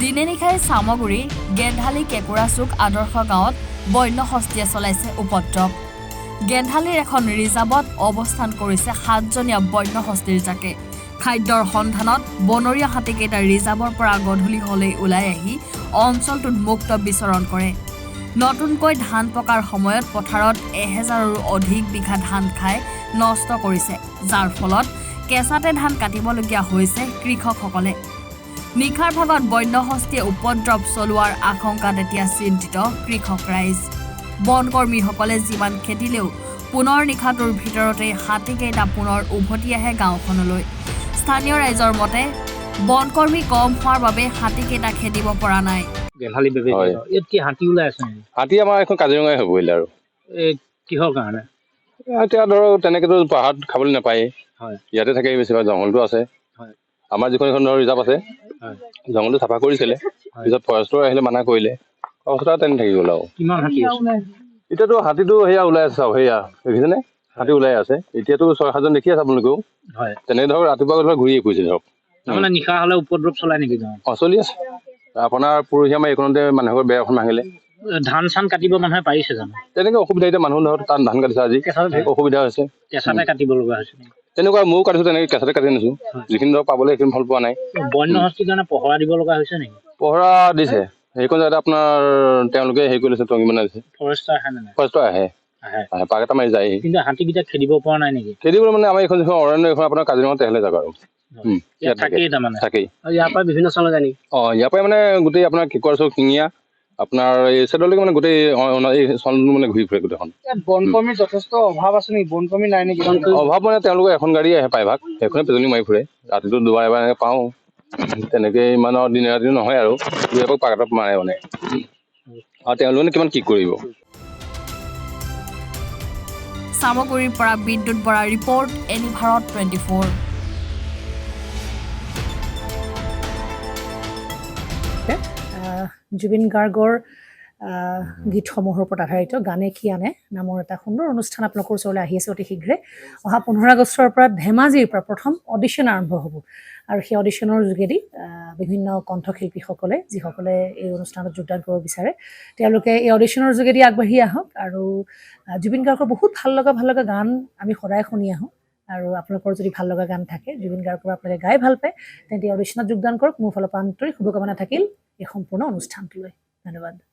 দিনে নিশাই চামগুৰি গেন্ধালী কেঁকুৰাচুক আদৰ্শ গাঁৱত বন্য হস্তীয়ে চলাইছে উপদ্ৰৱ। গেন্ধালীৰ এখন ৰিজাৰ্ভত অৱস্থান কৰিছে 7জনীয়া বন্য হস্তীৰ জাকে। খাদ্যৰ সন্ধানত বনৰীয়া হাতীকেইটা ৰিজাৰ্ভৰ পৰা গধূলি হ'লেই ওলাই আহি অঞ্চলটোত মুক্ত বিচৰণ কৰে। নতুনকৈ ধান পকাৰ সময়ত পথাৰত 1000ৰো অধিক বিঘা ধান খাই নষ্ট কৰিছে, যাৰ ফলত কেঁচাতে ধান কাটিবলগীয়া হৈছে কৃষকসকলে। নিশাৰ ভাগত বন্য হস্তীয়ে উপদ্ৰৱ চলোৱাৰ আশংকাত এতিয়া চিন্তিত কৃষক ৰাইজ। বনকৰ্মীসকলে যিমান খেদিলেও পুনৰ নিশাটোৰ ভিতৰতে হাতীকেইটা পুনৰ উভতি আহে গাঁওখনলৈ। স্থানীয় ৰাইজৰ মতে বনকৰ্মী কম হোৱাৰ বাবে হাতীকেইটা খেদিব পৰা নাই। গেন্ধালী বেবী ইয়াত কি হাতী ওলাই আছে নেকি? হাতী আমাৰ এখন কাজিৰঙাই হ'ব আৰু কিহৰ কাৰণে? এতিয়া ধৰক তেনেকেতো পাহাৰত খাবলৈ নাপায়, হয় ইয়াতে থাকে বেছিভাগ, জংঘলটো আছে। হয় আমাৰ যিখন এখন ৰিজাৰ্ভ আছে, হয় জংঘলটো চাফা কৰিছিলে, পিছত ফৰেষ্টৰ আহিলে মানা কৰিলে, অৱস্থা তেনে থাকি গ'ল আৰু। কিমান হাতী আছে? এতিয়াতো হাতীটো সেয়া ওলাই আছে, চাওক সেয়া দেখিছেনে, হাতী ওলাই আছে। এতিয়াতো 6-7জন দেখি আছে আপোনালোকেও। হয় তেনেকে ধৰক ৰাতিপুৱা ধৰক ঘূৰিয়ে ফুৰিছে ধৰক। তাৰমানে নিশা হ'লে উপদ্ৰৱ চলাই নেকি গাঁৱত? চলি আছে। আপোনাৰ পৰহি আমাৰ এইখনতে মানুহৰ বেৰ এখন ভাঙিলে। ধান চান কাটিব মানুহে পাৰিছে জানো? তেনেকে অসুবিধা, এতিয়া মানুহ ধৰক তাত ধান কাটিছে, আজি অসুবিধা হৈছে। কেঁচাতে কাটিব লগা হৈছে। তেনেকুৱা ময়ো কাটিছো, তেনেকে কেঁচাতে কাটি নিছো। যিখিনি ধৰক পাবলৈ সেইখিনি ফল পোৱা নাই। বন্য হস্তীৰ কাৰণে পহৰা দিব লগা হৈছে নেকি? পহৰা দিছে, সেইখন জেগাতে আপোনাৰ তেওঁলোকে হেৰি কৰি লৈছে, টঙি বনাই দিছে। ফৰেষ্টাৰ আহে নে নাই? ফৰেষ্টৰ আহে, পাক এটা মাৰি যায়। কিন্তু হাতীকেইটা খেদিব পৰা নাই নেকি? খেদিবলৈ মানে আমাৰ এইখন যিখন অৰণ্য, এইখন আপোনাৰ কাজিৰঙা তেহলে জেগা আৰু ইয়াত থাকেই তাৰমানে? থাকেই। ইয়াৰ পৰা বিভিন্ন চালে জানি ইয়াৰ পৰাই মানে গোটেই আপোনাৰ কেঁকুৰাচুক, শিঙীয়া, আপোনাৰ এই চাইডলৈকে মানে গোটেই এই চনটো মানে ঘূৰি ফুৰে গোটেইখন। বনকৰ্মীৰ যথেষ্ট অভাৱ আছে নেকি? বনকৰ্মী নাই নেকি? অভাৱ মানে তেওঁলোকৰ এখন গাড়ী আহে প্ৰায়ভাগ, সেইখনে পেজনি মাৰি ফুৰে। ৰাতিটো দুবাৰ এবাৰ এনেকৈ পাওঁ, তেনেকৈ ইমান দিনে ৰাতিটো নহয় আৰু দুই এপাক পাক এটাত মাৰে মানে। আৰু তেওঁলোকে কিমান কি কৰিব। চামগুৰিৰ পৰা বিদ্যুৎ বৰা ৰিপৰ্ট, এনি ভাৰত 24। জুবিন গাৰ্গৰ গীতসমূহৰ ওপৰত আধাৰিত গানে কি আনে নামৰ এটা সুন্দৰ অনুষ্ঠান আপোনালোকৰ ওচৰলৈ আহি আছে অতি শীঘ্ৰে। অহা 15 আগষ্টৰ পৰা ধেমাজিৰ পৰা প্ৰথম অডিশ্যন আৰম্ভ হ'ব, আৰু সেই অডিশ্যনৰ যোগেদি বিভিন্ন কণ্ঠশিল্পীসকলে, যিসকলে এই অনুষ্ঠানত যোগদান কৰিব বিচাৰে, তেওঁলোকে এই অডিশ্যনৰ যোগেদি আগবাঢ়ি আহক। আৰু জুবিন গাৰ্গৰ বহুত ভাল লগা গান আমি সদায় শুনি আহোঁ, আৰু আপোনালোকৰ যদি ভাল লগা গান থাকে, জুবিন গাৰ্গৰ আপোনালোকে গাই ভাল পায়, তেন্তে অডিশ্যনত যোগদান কৰক। মোৰ ফালৰ পৰা আন্তৰিক শুভকামনা থাকিল এই সম্পূৰ্ণ অনুষ্ঠানটোলৈ। ধন্যবাদ।